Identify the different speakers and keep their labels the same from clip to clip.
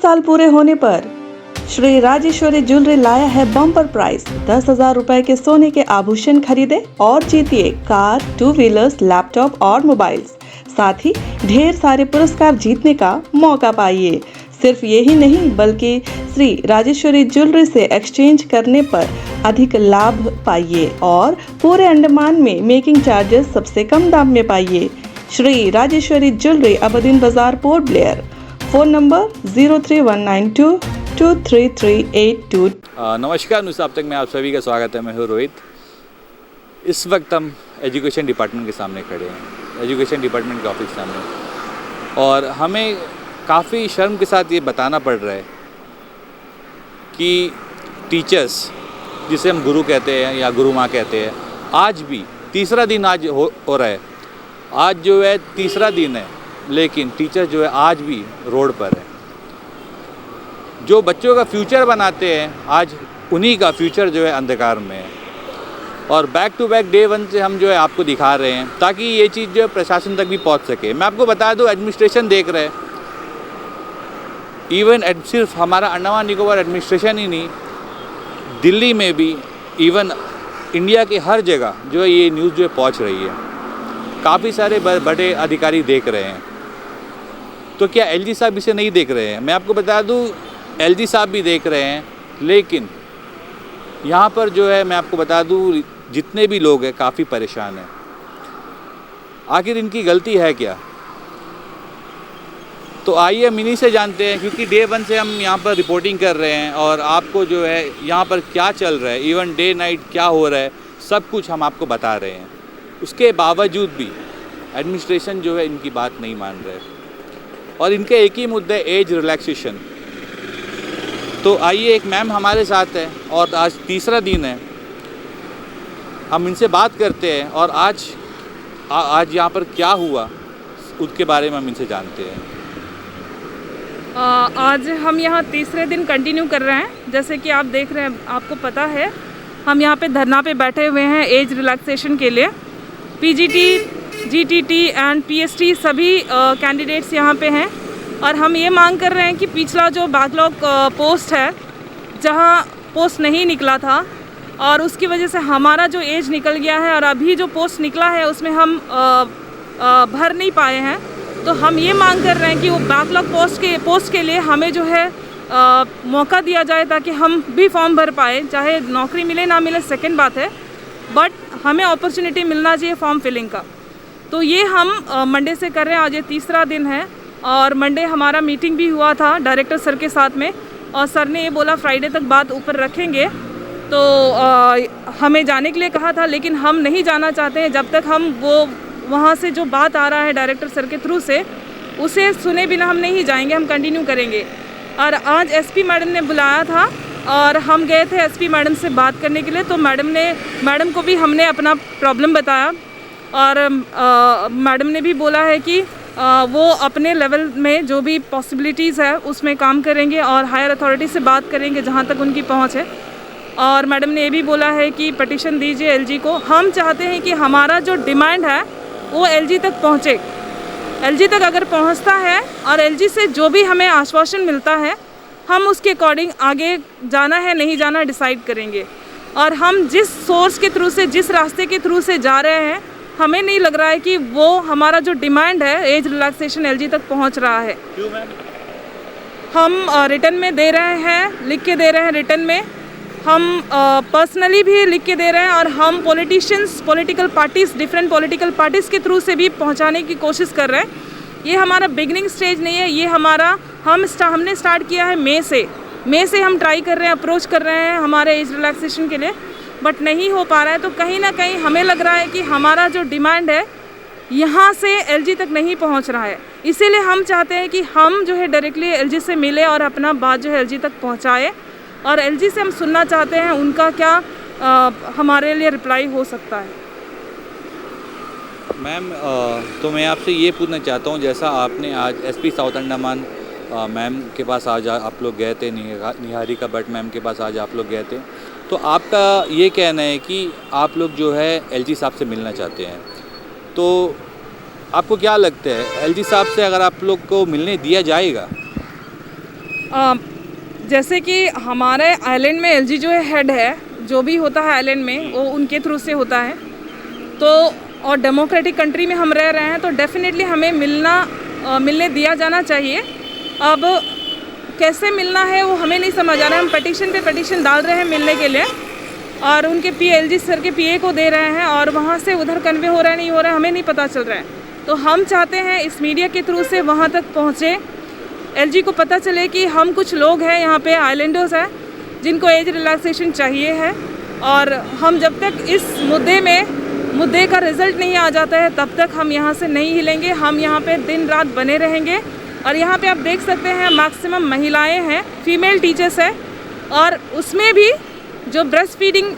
Speaker 1: साल पूरे होने पर श्री राजेश्वरी ज्वेलरी लाया है बम्पर प्राइस 10,000 रुपए के सोने के आभूषण खरीदे और जीतिए कार, 2 व्हीलर्स, लैपटॉप और मोबाइल्स। साथ ही ढेर सारे पुरस्कार जीतने का मौका पाइए। सिर्फ यही नहीं बल्कि श्री राजेश्वरी ज्वेलरी से एक्सचेंज करने पर अधिक लाभ पाइए और पूरे अंडमान में मेकिंग चार्जेस सबसे कम दाम में पाइए। श्री राजेश्वरी ज्वेलरी अबदीन बाजार, पोर्ट ब्लेयर। Phone number 0319223382।
Speaker 2: नमस्कार, न्यूज़ अब तक में आप सभी का स्वागत है। मैं हूँ रोहित। इस वक्त हम एजुकेशन डिपार्टमेंट के सामने खड़े हैं, एजुकेशन डिपार्टमेंट के ऑफिस सामने, और हमें काफ़ी शर्म के साथ ये बताना पड़ रहा है कि टीचर्स, जिसे हम गुरु कहते हैं या गुरु माँ कहते हैं, आज भी तीसरा दिन आज हो रहा है। आज जो है तीसरा दिन है, लेकिन टीचर जो है आज भी रोड पर है। जो बच्चों का फ्यूचर बनाते हैं, आज उन्हीं का फ्यूचर जो है अंधकार में है। और बैक टू बैक डे 1 से हम जो है आपको दिखा रहे हैं ताकि ये चीज़ जो है प्रशासन तक भी पहुंच सके। मैं आपको बता दूं, एडमिनिस्ट्रेशन देख रहे हैं, इवन सिर्फ हमारा अंडमान निकोबार एडमिनिस्ट्रेशन ही नहीं, दिल्ली में भी, इवन इंडिया के हर जगह जो है ये न्यूज़ जो है पहुँच रही है। काफ़ी सारे बड़े अधिकारी देख रहे हैं, तो क्या एलजी साहब इसे नहीं देख रहे हैं? मैं आपको बता दूं, एलजी साहब भी देख रहे हैं, लेकिन यहाँ पर जो है मैं आपको बता दूं, जितने भी लोग हैं काफ़ी परेशान हैं। आखिर इनकी गलती है क्या? तो आइए हम इन्हीं से जानते हैं, क्योंकि डे 1 से हम यहाँ पर रिपोर्टिंग कर रहे हैं और आपको जो है यहाँ पर क्या चल रहा है, इवन डे नाइट क्या हो रहा है, सब कुछ हम आपको बता रहे हैं। उसके बावजूद भी एडमिनिस्ट्रेशन जो है इनकी बात नहीं मान रहे और इनके एक ही मुद्दा है, एज रिलैक्सेशन। तो आइए, एक मैम हमारे साथ है और आज तीसरा दिन है, हम इनसे बात करते हैं और आज यहाँ पर क्या हुआ उसके बारे में हम इनसे जानते हैं।
Speaker 3: आज हम यहाँ तीसरे दिन कंटिन्यू कर रहे हैं। जैसे कि आप देख रहे हैं, आपको पता है, हम यहाँ पे धरना पे बैठे हुए हैं एज रिलैक्सेशन के लिए। पीजीटी, जीटीटी एंड पीएसटी सभी कैंडिडेट्स यहाँ पे हैं और हम ये मांग कर रहे हैं कि पिछला जो बैकलॉग पोस्ट है, जहाँ पोस्ट नहीं निकला था और उसकी वजह से हमारा जो एज निकल गया है और अभी जो पोस्ट निकला है उसमें हम भर नहीं पाए हैं, तो हम ये मांग कर रहे हैं कि वो बैकलॉग पोस्ट के लिए हमें जो है मौका दिया जाए ताकि हम भी फॉर्म भर पाए। चाहे नौकरी मिले ना मिले सेकंड बात है, बट हमें अपॉर्चुनिटी मिलना चाहिए फॉर्म फिलिंग का। तो ये हम मंडे से कर रहे हैं। आज ये तीसरा दिन है और मंडे हमारा मीटिंग भी हुआ था डायरेक्टर सर के साथ में, और सर ने ये बोला फ्राइडे तक बात ऊपर रखेंगे। तो हमें जाने के लिए कहा था, लेकिन हम नहीं जाना चाहते हैं जब तक हम वहाँ से जो बात आ रहा है डायरेक्टर सर के थ्रू से, उसे सुने बिना हम नहीं जाएंगे, हम कंटिन्यू करेंगे। और आज एसपी मैडम ने बुलाया था और हम गए थे एसपी मैडम से बात करने के लिए। तो मैडम को भी हमने अपना प्रॉब्लम बताया और मैडम ने भी बोला है कि वो अपने लेवल में जो भी पॉसिबिलिटीज़ है उसमें काम करेंगे और हायर अथॉरिटी से बात करेंगे जहाँ तक उनकी पहुँच है। और मैडम ने ये भी बोला है कि पटिशन दीजिए एलजी को। हम चाहते हैं कि हमारा जो डिमांड है वो एलजी तक पहुँचे। एलजी तक अगर पहुँचता है और एलजी से जो भी हमें आश्वासन मिलता है, हम उसके अकॉर्डिंग आगे जाना है नहीं जाना डिसाइड करेंगे। और हम जिस सोर्स के थ्रू से, जिस रास्ते के थ्रू से जा रहे हैं, हमें नहीं लग रहा है कि वो हमारा जो डिमांड है एज रिलैक्सेशन एलजी तक पहुंच रहा है।
Speaker 2: क्यों मैम?
Speaker 3: हम रिटर्न में दे रहे हैं, लिख के दे रहे हैं रिटर्न में, हम पर्सनली भी लिख के दे रहे हैं और हम politicians, political parties, different political parties के थ्रू से भी पहुंचाने की कोशिश कर रहे हैं। ये हमारा बिगनिंग स्टेज नहीं है, ये हमने स्टार्ट किया है मई से हम ट्राई कर रहे हैं, अप्रोच कर रहे हैं हमारे एज रिलैक्सेशन के लिए, बट नहीं हो पा रहा है। तो कहीं ना कहीं हमें लग रहा है कि हमारा जो डिमांड है यहाँ से एलजी तक नहीं पहुँच रहा है। इसीलिए हम चाहते हैं कि हम जो है डायरेक्टली एलजी से मिले और अपना बात जो है एलजी तक पहुँचाए, और एलजी से हम सुनना चाहते हैं उनका क्या हमारे लिए रिप्लाई हो सकता है।
Speaker 2: मैम, तो मैं आपसे ये पूछना चाहता हूँ, जैसा आपने आज एसपी साउथ अंडमान मैम के पास आज आप लोग गए थे, निहारिका भट्ट मैम के पास आज आप लोग गए थे, तो आपका ये कहना है कि आप लोग जो है एलजी साहब से मिलना चाहते हैं, तो आपको क्या लगता है एलजी साहब से अगर आप लोग को मिलने दिया जाएगा?
Speaker 3: जैसे कि हमारे आइलैंड में एलजी जो है हेड है, जो भी होता है आइलैंड में वो उनके थ्रू से होता है। तो और डेमोक्रेटिक कंट्री में हम रह रहे हैं तो डेफिनेटली हमें मिलने दिया जाना चाहिए। अब कैसे मिलना है वो हमें नहीं समझ आ रहा है। हम पिटीशन पे पिटीशन डाल रहे हैं मिलने के लिए और उनके एलजी सर के पीए को दे रहे हैं और वहाँ से उधर कन्वे हो रहा है नहीं हो रहा है हमें नहीं पता चल रहा है। तो हम चाहते हैं इस मीडिया के थ्रू से वहाँ तक पहुँचे, एलजी को पता चले कि हम कुछ लोग हैं यहाँ पे आइलैंडर्स हैं जिनको एज रिलैक्सेशन चाहिए है। और हम जब तक इस मुद्दे का रिज़ल्ट नहीं आ जाता है तब तक हम यहाँ से नहीं हिलेंगे। हम यहाँ पे दिन रात बने रहेंगे। और यहाँ पे आप देख सकते हैं मैक्सिमम महिलाएं हैं, फीमेल टीचर्स हैं और उसमें भी जो ब्रेस्ट फीडिंग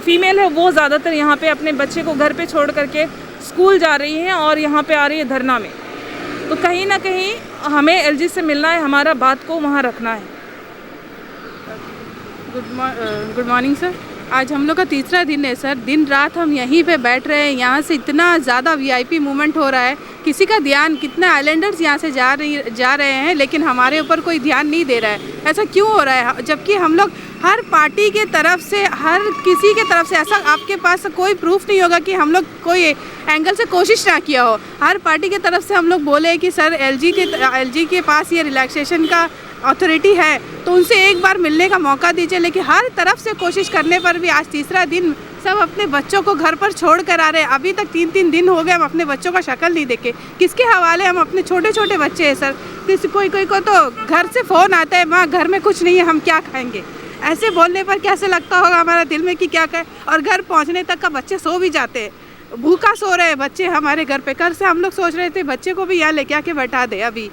Speaker 3: फीमेल है वो ज़्यादातर यहाँ पे अपने बच्चे को घर पे छोड़ करके स्कूल जा रही हैं और यहाँ पे आ रही है धरना में। तो कहीं ना कहीं हमें एलजी से मिलना है, हमारा बात को वहाँ रखना है।
Speaker 4: Good morning sir. आज हम लोग का तीसरा दिन है सर। दिन रात हम यहीं पे बैठ रहे हैं। यहाँ से इतना ज़्यादा वीआईपी मूवमेंट हो रहा है, किसी का ध्यान, कितने आइलैंडर्स यहाँ से जा रहे हैं लेकिन हमारे ऊपर कोई ध्यान नहीं दे रहा है। ऐसा क्यों हो रहा है? जबकि हम लोग हर पार्टी के तरफ से, हर किसी के तरफ से, ऐसा आपके पास कोई प्रूफ नहीं होगा कि हम लोग कोई एंगल से कोशिश ना किया हो। हर पार्टी के तरफ से हम लोग बोले कि सर एलजी के पास ये रिलैक्सेशन का अथॉरिटी है तो उनसे एक बार मिलने का मौका दीजिए। लेकिन हर तरफ से कोशिश करने पर भी आज तीसरा दिन सब अपने बच्चों को घर पर छोड़ कर आ रहे हैं। अभी तक 3-3 दिन हो गए हम अपने बच्चों का शक्ल नहीं देखे। किसके हवाले? हम अपने छोटे छोटे बच्चे हैं सर। कोई को तो घर से फ़ोन आता है, माँ घर में कुछ नहीं है, हम क्या खाएंगे? ऐसे बोलने पर कैसे लगता होगा हमारा दिल में कि क्या कहें। और घर पहुँचने तक का बच्चे सो भी जाते हैं, भूखा सो रहे हैं बच्चे हमारे घर पे। कल से हम लोग सोच रहे थे बच्चे को भी यहाँ लेके आके बैठा दे अभी,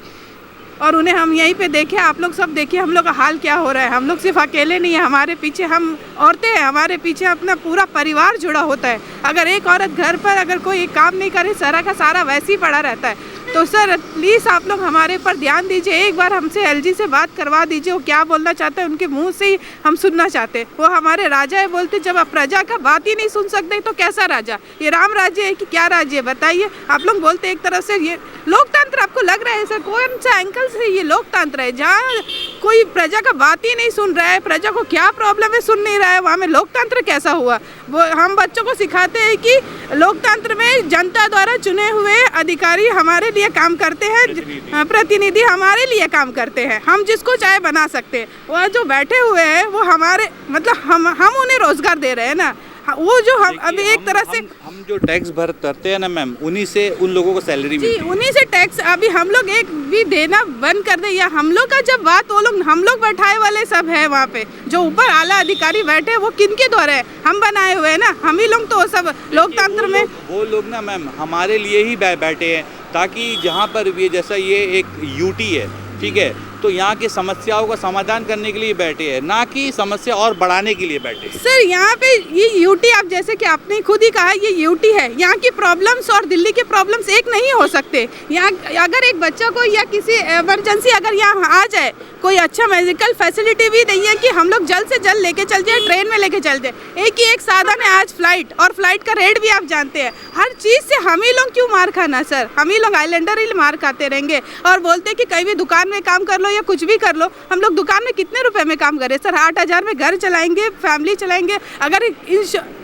Speaker 4: और उन्हें हम यहीं पे देखे। आप लोग सब देखिए हम लोग का हाल क्या हो रहा है। हम लोग सिर्फ अकेले नहीं है, हमारे पीछे हम औरतें हैं, हमारे पीछे अपना पूरा परिवार जुड़ा होता है। अगर एक औरत घर पर अगर कोई काम नहीं करे, सारा का सारा वैसे ही पड़ा रहता है। तो सर प्लीज़ आप लोग हमारे ऊपर ध्यान दीजिए, एक बार हमसे एलजी से बात करवा दीजिए। वो क्या बोलना चाहते हैं उनके मुंह से ही हम सुनना चाहते हैं। वो हमारे राजा है, बोलते जब आप प्रजा का बात ही नहीं सुन सकते तो कैसा राजा? ये राम राज्य है कि क्या राज्य है बताइए? आप लोग बोलते एक तरफ से ये लोकतंत्र आपको लग रहा है सर, कौन सा एंकल से ये लोकतंत्र है? जहाँ कोई प्रजा का बात ही नहीं सुन रहा है, प्रजा को क्या प्रॉब्लम है सुन नहीं रहा है, वहाँ में लोकतंत्र कैसा हुआ? वो हम बच्चों को सिखाते हैं कि लोकतंत्र में जनता द्वारा चुने हुए अधिकारी हमारे लिए काम करते हैं, प्रतिनिधि हमारे लिए काम करते हैं, हम जिसको चाहे बना सकते हैं। वह जो बैठे हुए हैं वो हमारे मतलब हम उन्हें रोजगार दे रहे हैं ना। वो जो हम अभी एक तरह से
Speaker 2: हम जो टैक्स भरते हैं ना मैम, उन्हीं से उन लोगों को सैलरी मिलती है।
Speaker 4: उन्हीं से टैक्स अभी हम लोग एक भी देना बंद कर दे, या हम लोग का जब बात वो लोग हम लोग बैठाए वाले सब है वहाँ पे जो ऊपर आला अधिकारी बैठे, वो किनके द्वारा है? हम बनाए हुए हैं ना, हम ही लोग तो सब लोकतंत्र में
Speaker 2: वो लोग ना मैम हमारे लिए ही बैठे हैं, ताकि जहाँ पर ये जैसा ये एक यूटी है, ठीक है, तो यहाँ की समस्याओं का समाधान करने के लिए बैठे हैं, ना कि समस्या और बढ़ाने के लिए बैठे हैं।
Speaker 4: सर यहाँ पे ये यूटी, आप जैसे कि आपने खुद ही कहा ये यूटी है, यहाँ की प्रॉब्लम्स और दिल्ली के प्रॉब्लम्स एक नहीं हो सकते। यहाँ अगर एक बच्चा को या किसी इमरजेंसी अगर यहाँ आ जाए, कोई अच्छा मेडिकल फैसिलिटी भी नहीं है कि हम लोग जल्द से जल्द लेके चल जाए, ट्रेन में लेके चल जाए। एक ही एक साधन है आज फ्लाइट, और फ्लाइट का रेट भी आप जानते हैं। हर चीज़ से हम ही लोग क्यों मार खाना सर? हम ही लोग आइलैंडर ही मार खाते रहेंगे और बोलते हैं कि कहीं भी दुकान में काम कर लो या कुछ भी कर लो। हम लोग दुकान में कितने रुपए में काम करें सर? 8,000 में घर चलाएंगे, फैमिली चलाएंगे।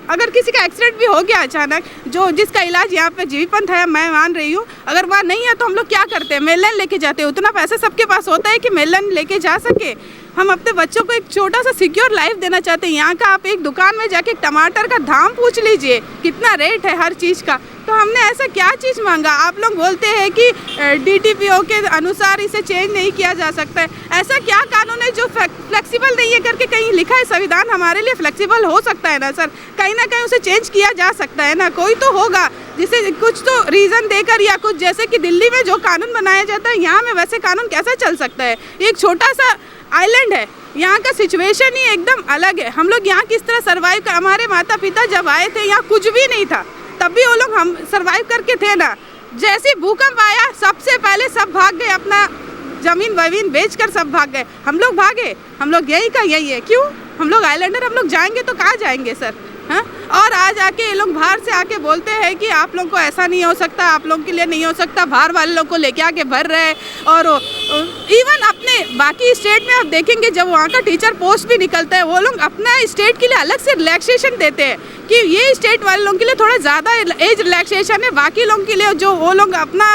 Speaker 4: अगर किसी का एक्सीडेंट भी हो गया अचानक, जो जिसका इलाज यहाँ पे जीवी पंथ है, मैं मान रही हूँ, अगर वहाँ नहीं है तो हम लोग क्या करते हैं? मेलन लेके जाते हैं। उतना पैसा सबके पास होता है कि मेलन लेके जा सके? हम अपने बच्चों को एक छोटा सा सिक्योर लाइफ देना चाहते हैं। यहाँ का आप एक दुकान में जाके टमाटर का दाम पूछ लीजिए, कितना रेट है हर चीज़ का। तो हमने ऐसा क्या चीज़ मांगा? आप लोग बोलते हैं कि DTPO के अनुसार इसे चेंज नहीं किया जा सकता है। ऐसा क्या कानून है जो फ्लेक्सिबल नहीं है करके कहीं लिखा है? संविधान हमारे लिए फ्लेक्सिबल हो सकता है ना सर? कहीं ना कहीं उसे चेंज किया जा सकता है ना? कोई तो होगा जिसे कुछ तो रीज़न देकर, या कुछ जैसे कि दिल्ली में जो कानून बनाया जाता है, यहाँ में वैसे कानून कैसा चल सकता है? एक छोटा सा आइलैंड है, यहाँ का सिचुएशन ही एकदम अलग है। हम लोग यहाँ किस तरह सर्वाइव कर, हमारे माता पिता जब आए थे यहाँ कुछ भी नहीं था, तब भी वो लोग हम सर्वाइव करके थे ना। जैसे भूकंप आया सबसे पहले सब भाग गए, अपना जमीन वमीन बेचकर सब भाग गए। हम लोग भागे, हम लोग यही का यही है। क्यों? हम लोग आइलैंडर, हम लोग जाएंगे तो कहाँ जाएंगे सर? हाँ, और आज आके ये लोग बाहर से आके बोलते हैं कि आप लोग को ऐसा नहीं हो सकता, आप लोग के लिए नहीं हो सकता, बाहर वाले लोग को लेके आके भर रहे हैं। और इवन अपने बाकी स्टेट में आप देखेंगे जब वहाँ का टीचर पोस्ट भी निकलता है, वो लोग अपना स्टेट के लिए अलग से रिलैक्सेशन देते हैं कि ये स्टेट वाले लोगों के लिए थोड़ा ज़्यादा एज रिलैक्सेशन है, बाकी लोगों के लिए जो वो लोग अपना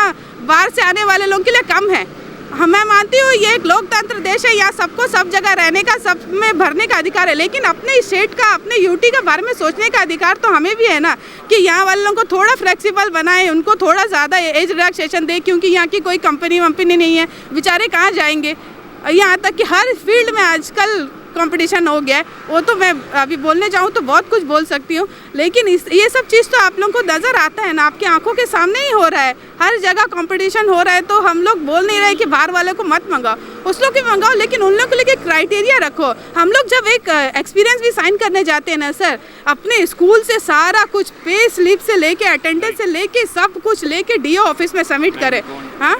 Speaker 4: बाहर से आने वाले लोगों के लिए कम है। मैं मानती हूँ ये एक लोकतंत्र देश है, यहाँ सबको सब जगह रहने का, सब में भरने का अधिकार है, लेकिन अपने स्टेट का, अपने यूटी के बारे में सोचने का अधिकार तो हमें भी है ना कि यहाँ वाले लोगों को थोड़ा फ्लेक्सिबल बनाए, उनको थोड़ा ज़्यादा एज रिलैक्सेशन दे, क्योंकि यहाँ की कोई कंपनी वंपनी नहीं है, बेचारे कहाँ जाएंगे। यहाँ तक कि हर फील्ड में आजकल कंपटीशन हो गया है। वो तो मैं अभी बोलने जाऊँ तो बहुत कुछ बोल सकती हूँ, लेकिन ये सब चीज़ तो आप लोगों को नज़र आता है ना, आपकी आंखों के सामने ही हो रहा है, हर जगह कंपटीशन हो रहा है। तो हम लोग बोल नहीं रहे कि बाहर वाले को मत मंगाओ, उस लोग की मंगाओ, लेकिन उन लोग को लेके क्राइटेरिया रखो। हम लोग जब एक एक्सपीरियंस भी साइन करने जाते हैं ना सर, अपने स्कूल से सारा कुछ पे स्लिप से लेके अटेंडेंस से लेके सब कुछ लेके डीओ ऑफिस में सबमिट करें, हाँ,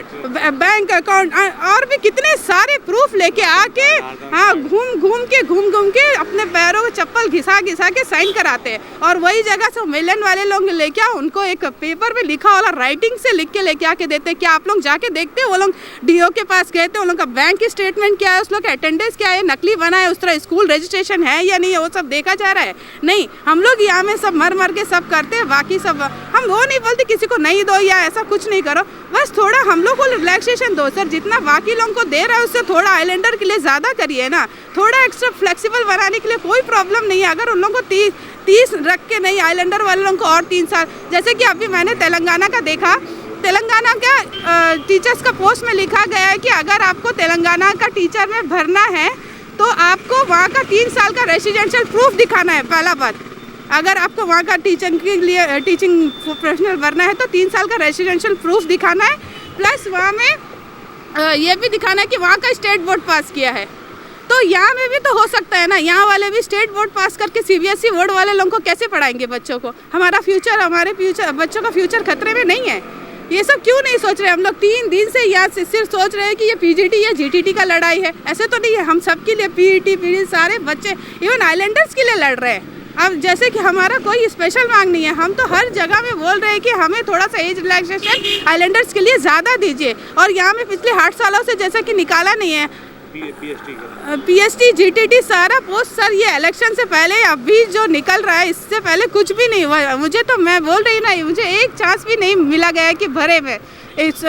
Speaker 4: बैंक अकाउंट और भी कितने सारे प्रूफ लेके आके, हाँ, घूम घूम के अपने पैरों को चप्पल घिसा के साइन कराते हैं। और वही जगह से मिलन वाले लोग लेके आओ, उनको एक पेपर में लिखा वाला राइटिंग से लिख के लेके आके देते हैं। क्या आप लोग जाके देखते हैं वो लोग डीओ के पास गए थे, उन लोग का बैंक स्टेटमेंट क्या है, उस लोग का अटेंडेंस क्या है, नकली बना है, उस तरह स्कूल रजिस्ट्रेशन है या नहीं है, वो सब देखा जा रहा है? नहीं, हम लोग यहाँ में सब मर के सब करते हैं। बाकी सब हम वो नहीं बोलते किसी को नहीं दो या ऐसा कुछ नहीं करो, बस थोड़ा हम लोग को रिलैक्सेशन दो सर, जितना बाकी लोगों को दे रहा है उससे थोड़ा आइलैंडर के लिए ज़्यादा करिए ना, थोड़ा एक्स्ट्रा फ्लेक्सिबल बनाने के लिए कोई प्रॉब्लम नहीं है। अगर उन लोगों को 30 रख के नहीं, आइलैंडर वाले लोगों को और 3 साल, जैसे कि अभी मैंने तेलंगाना का देखा, तेलंगाना का टीचर्स का पोस्ट में लिखा गया है कि अगर आपको तेलंगाना का टीचर में भरना है तो आपको वहाँ का 3 साल का रेसिडेंशियल प्रूफ दिखाना है। पहला बात, अगर आपको वहाँ का टीचिंग के लिए टीचिंग प्रोफेशनल भरना है तो 3 साल का रेसिडेंशियल प्रूफ दिखाना है, प्लस वहाँ में ये भी दिखाना है कि वहाँ का स्टेट बोर्ड पास किया है। तो यहाँ में भी तो हो सकता है ना, यहाँ वाले भी स्टेट बोर्ड पास करके सीबीएसई बोर्ड वाले लोगों को कैसे पढ़ाएंगे बच्चों को? हमारा फ्यूचर, हमारे बच्चों का फ्यूचर खतरे में नहीं है? ये सब क्यों नहीं सोच रहे? हम लोग 3 दिन से यहाँ से सिर्फ सोच रहे हैं कि ये पीजीटी या जीटीटी का लड़ाई है, ऐसे तो नहीं है। हम सब के लिए पीईटी सारे बच्चे इवन आइलैंडर्स के लिए लड़ रहे हैं। अब जैसे कि हमारा कोई स्पेशल मांग नहीं है, हम तो हर जगह में बोल रहे हैं कि हमें थोड़ा सा एज रिलैक्सेशन आइलैंडर्स के लिए ज़्यादा दीजिए। और यहाँ में पिछले 8 सालों से जैसे कि निकाला नहीं है पीएसटी जीटीटी सारा पोस्ट सर, ये इलेक्शन से पहले अभी जो निकल रहा है इससे पहले कुछ भी नहीं हुआ। मुझे तो, मैं बोल रही ना, मुझे एक चांस भी नहीं मिला गया है कि भरे में,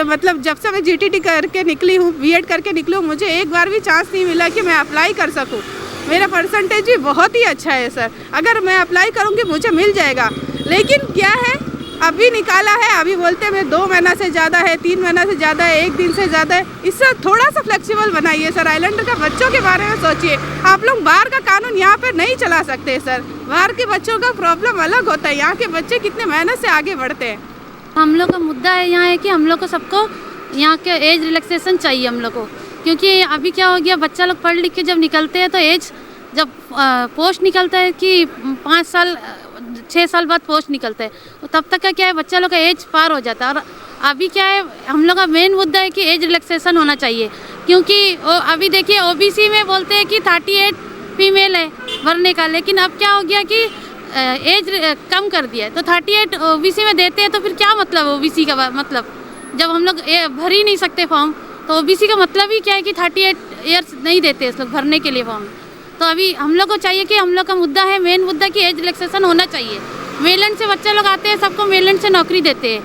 Speaker 4: मतलब जब से मैं जीटीटी करके निकली हूँ, बीएड करके निकली हूँ, मुझे एक बार भी चांस नहीं मिला कि मैं अप्लाई कर सकूँ। मेरा परसेंटेज भी बहुत ही अच्छा है सर, अगर मैं अप्लाई करूँगी मुझे मिल जाएगा। लेकिन क्या है, अभी निकाला है, अभी बोलते हैं 2 महीना से ज़्यादा है, 3 महीना से ज़्यादा है, 1 दिन से ज़्यादा है। इससे थोड़ा सा फ्लेक्सिबल बनाइए सर, आइलैंडर का बच्चों के बारे में सोचिए। आप लोग बाहर का कानून यहाँ पर नहीं चला सकते सर, बाहर के बच्चों का प्रॉब्लम अलग होता है, यहाँ के बच्चे कितने मेहनत से आगे बढ़ते हैं।
Speaker 5: हम लोग का मुद्दा है यहाँ है कि हम लोग को सबको यहाँ के एज रिलैक्सेशन चाहिए हम लोग को, क्योंकि अभी क्या हो गया, बच्चा लोग पढ़ लिख के जब निकलते हैं तो एज, जब पोस्ट निकलता है कि 5 साल 6 साल बाद पोस्ट निकलता है, तो तब तक का क्या है, बच्चा लोग का एज पार हो जाता है। और अभी क्या है, हम लोग का मेन मुद्दा है कि एज रिलैक्सेशन होना चाहिए, क्योंकि अभी देखिए ओबीसी में बोलते हैं कि 38 फीमेल है भरने का, लेकिन अब क्या हो गया कि एज कम कर दिया है, तो 38 ओबीसी में देते हैं, तो फिर क्या मतलब ओबीसी का मतलब, जब हम लोग भर ही नहीं सकते फॉर्म, तो ओबीसी का मतलब ही क्या है कि 38 ईयर्स नहीं देते इस लोग भरने के लिए फॉर्म। तो अभी हम लोग को चाहिए कि हम लोग का मुद्दा है, मेन मुद्दा कि एज रिलैक्सेशन होना चाहिए। मेलैंड से बच्चे लोग आते हैं, सबको मेलैंड से नौकरी देते हैं,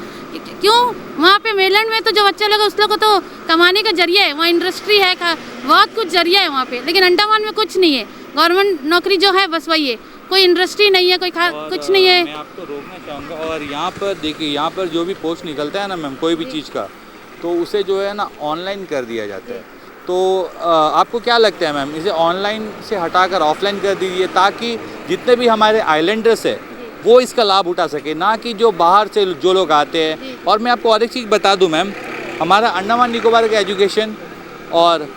Speaker 5: क्यों? वहाँ पे मेलैंड में तो जो बच्चे लोग उस लोग को तो कमाने का जरिया है, वहाँ इंडस्ट्री है, बहुत कुछ जरिया है वहाँ पे, लेकिन अंडमान में कुछ नहीं है। गवर्नमेंट नौकरी जो है बस वही है, कोई इंडस्ट्री नहीं है, कोई कुछ नहीं है।
Speaker 2: मैं आपको रोकना चाहूँगा, और यहाँ पर देखिए, यहाँ पर जो भी पोस्ट निकलता है ना मैम, कोई भी चीज़ का, तो उसे जो है ना ऑनलाइन कर दिया जाता है। तो आपको क्या लगता है मैम, इसे ऑनलाइन से हटाकर ऑफलाइन कर दीजिए, ताकि जितने भी हमारे आइलैंडर्स हैं वो इसका लाभ उठा सके, ना कि जो बाहर से जो लोग आते हैं। और मैं आपको और एक चीज़ बता दूं मैम, हमारा अंडमान निकोबार का एजुकेशन और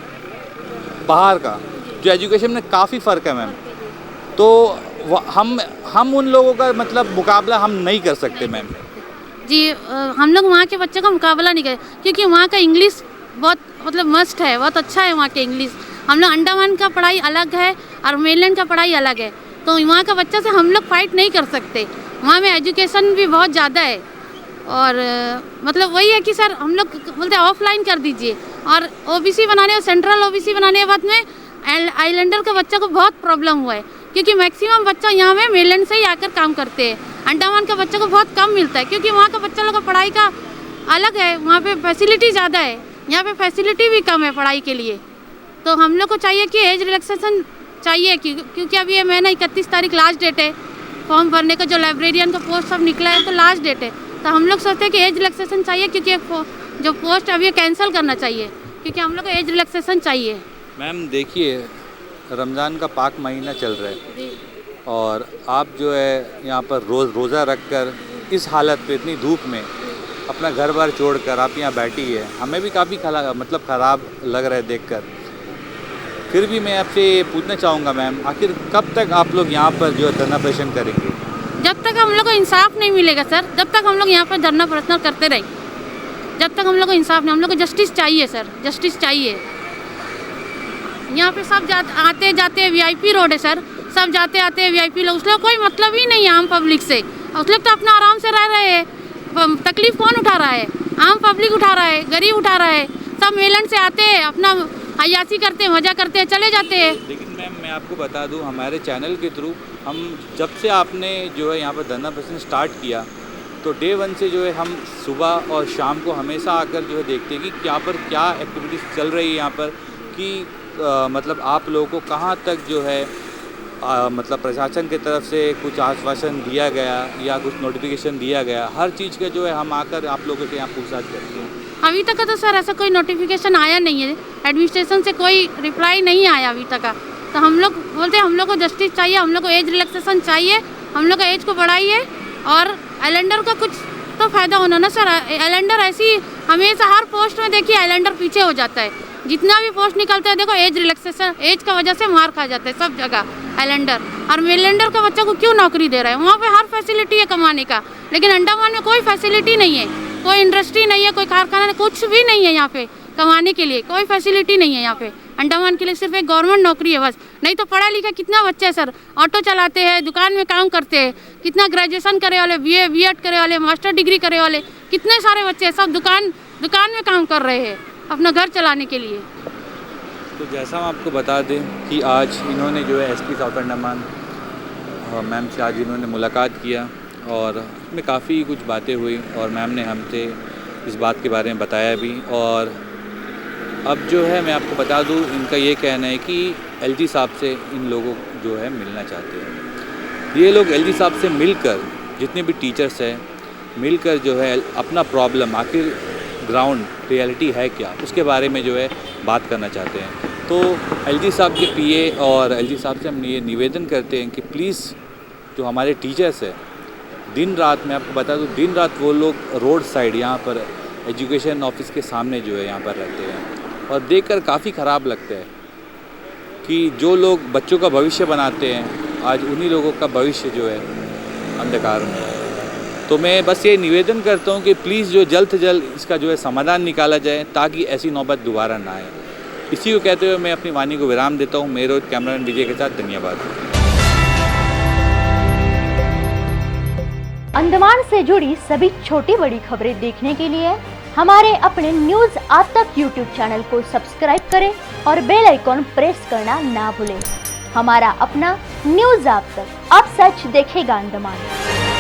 Speaker 2: बाहर का जो एजुकेशन में काफ़ी फ़र्क है मैम। तो हम उन लोगों का मतलब मुकाबला हम नहीं कर सकते मैम
Speaker 5: जी। हम लोग वहाँ के बच्चों का मुकाबला नहीं कर, क्योंकि वहाँ का इंग्लिश बहुत मतलब मस्ट है, बहुत अच्छा है वहाँ के इंग्लिश। हम लोग अंडमान का पढ़ाई अलग है और मेनलैंड का पढ़ाई अलग है। तो वहाँ का बच्चा से हम लोग फाइट नहीं कर सकते। वहाँ में एजुकेशन भी बहुत ज़्यादा है और मतलब वही है कि सर हम लोग बोलते हैं ऑफलाइन कर दीजिए, और ओबीसी बनाने और सेंट्रल ओबीसी बनाने के बाद में आइलैंडर के बच्चा को बहुत प्रॉब्लम हुआ है, क्योंकि मैक्सिमम बच्चा यहाँ में मेनलैंड से ही आकर काम करते हैं। अंडमान का बच्चा को बहुत कम मिलता है, क्योंकि वहाँ का बच्चा लोग का पढ़ाई का अलग है, वहाँ पे फैसिलिटी ज़्यादा है, यहाँ पे फैसिलिटी भी कम है पढ़ाई के लिए। तो हम लोग को चाहिए कि एज रिलैक्सेशन चाहिए, क्योंकि अभी ये महीना 31 तारीख लास्ट डेट है फॉर्म भरने का, जो लाइब्रेरियन का पोस्ट सब निकला है तो लास्ट डेट है। तो हम लोग सोचते हैं कि एज रिलैक्सेशन चाहिए, क्योंकि जो पोस्ट अभी कैंसिल करना चाहिए, क्योंकि हम लोग को एज रिलैक्सेशन चाहिए।
Speaker 2: मैम देखिए, रमज़ान का पाक महीना चल रहा है और आप जो है यहाँ पर रोज़ा रख कर इस हालत पे इतनी धूप में अपना घर बार छोड़कर आप यहाँ बैठी है, हमें भी काफ़ी ख़राब लग रहा है देखकर। फिर भी मैं आपसे पूछना चाहूँगा मैम, आखिर कब तक आप लोग यहाँ पर जो है धरना प्रदर्शन करेंगे?
Speaker 5: जब तक हम लोग को इंसाफ नहीं मिलेगा सर, जब तक हम लोग यहाँ पर धरना प्रदर्शन करते रहे, जब तक हम लोग को इंसाफ नहीं, हम लोग को जस्टिस चाहिए सर, जस्टिस चाहिए। यहाँ पे सब आते जाते वीआईपी रोड है सर, सब जाते आते वीआईपी लोग, उस लोग कोई मतलब ही नहीं है आम पब्लिक से। उस लोग तो अपना आराम से रह रहे हैं, तकलीफ कौन उठा रहा है? आम पब्लिक उठा रहा है, गरीब उठा रहा है। सब मेलन से आते हैं, अपना अयासी करते हैं, मजा करते हैं, चले जाते हैं।
Speaker 2: लेकिन मैम मैं आपको बता दूं, हमारे चैनल के थ्रू हम जब से आपने जो है यहाँ पर धरना प्रदर्शन स्टार्ट किया तो डे 1 से जो है हम सुबह और शाम को हमेशा आकर जो है देखते हैं कि यहाँ पर क्या एक्टिविटीज़ चल रही है यहाँ पर, कि मतलब आप लोगों को कहाँ तक जो है मतलब प्रशासन की तरफ से कुछ आश्वासन दिया गया या कुछ नोटिफिकेशन दिया गया। हर चीज़ का जो है हम आकर आप लोगों से यहाँ पूछताछ करते हैं।
Speaker 5: अभी तक का तो सर ऐसा कोई नोटिफिकेशन आया नहीं है, एडमिनिस्ट्रेशन से कोई रिप्लाई नहीं आया अभी तक का। तो हम लोग बोलते हैं हम लोग को जस्टिस चाहिए, हम लोग को एज रिलैक्सेशन चाहिए, हम लोग का एज को बढ़ाइए, और आइलैंडर का कुछ तो फ़ायदा होना ना सर। आइलैंडर ऐसी हमेशा हर पोस्ट में देखिए आइलैंडर पीछे हो जाता है, जितना भी पोस्ट निकलता है देखो एज रिलैक्सेशन, एज का वजह से मार खा जाता है सब जगह आइलैंडर। और मेनलैंडर का बच्चा को क्यों नौकरी दे रहा है? वहाँ पे हर फैसिलिटी है कमाने का, लेकिन अंडमान में कोई फैसिलिटी नहीं है, कोई इंडस्ट्री नहीं है, कोई कारखाना नहीं, कुछ भी नहीं है यहाँ पे कमाने के लिए, कोई फैसिलिटी नहीं है यहाँ पे। अंडमान के लिए सिर्फ एक गवर्नमेंट नौकरी है बस। नहीं तो पढ़ा लिखा कितना बच्चा है सर, ऑटो चलाते हैं, दुकान में काम करते हैं, कितना ग्रेजुएशन करे वाले, बीएड करे वाले, मास्टर डिग्री करे वाले, कितने सारे बच्चे हैं, सब दुकान में काम कर रहे हैं अपना घर चलाने के लिए।
Speaker 2: तो जैसा हम आपको बता दें कि आज इन्होंने जो है एसपी साउथ अंडमान मैम से आज इन्होंने मुलाकात किया और इसमें काफ़ी कुछ बातें हुई और मैम ने हमसे इस बात के बारे में बताया भी। और अब जो है मैं आपको बता दूं, इनका ये कहना है कि एलजी साहब से इन लोगों जो है मिलना चाहते हैं। ये लोग एलजी साहब से मिलकर, जितने भी टीचर्स हैं मिलकर जो है अपना प्रॉब्लम, आखिर ग्राउंड रियलिटी है क्या, उसके बारे में जो है बात करना चाहते हैं। तो एलजी साहब के पीए और एलजी साहब से हम ये निवेदन करते हैं कि प्लीज़ जो हमारे टीचर्स हैं, दिन रात मैं आपको बता दूं, दिन रात वो लोग रोड साइड यहाँ पर एजुकेशन ऑफिस के सामने जो है यहाँ पर रहते हैं और देखकर काफ़ी ख़राब लगता है कि जो लोग बच्चों का भविष्य बनाते हैं आज उन्हीं लोगों का भविष्य जो है अंधकार में है। तो मैं बस ये निवेदन करता हूँ कि प्लीज़ जो जल्द से जल्द इसका जो है समाधान निकाला जाए ताकि ऐसी नौबत दोबारा ना आए। इसी को कहते हुए मैं अपनी वाणी को विराम देता हूँ। मेरे कैमरामैन विजय के साथ धन्यवाद।
Speaker 6: अंडमान से जुड़ी सभी छोटी बड़ी खबरें देखने के लिए हमारे अपने न्यूज आज तक यूट्यूब चैनल को सब्सक्राइब करें और बेल आइकॉन प्रेस करना ना भूलें। हमारा अपना न्यूज आज तक, अब सच देखेगा अंडमान।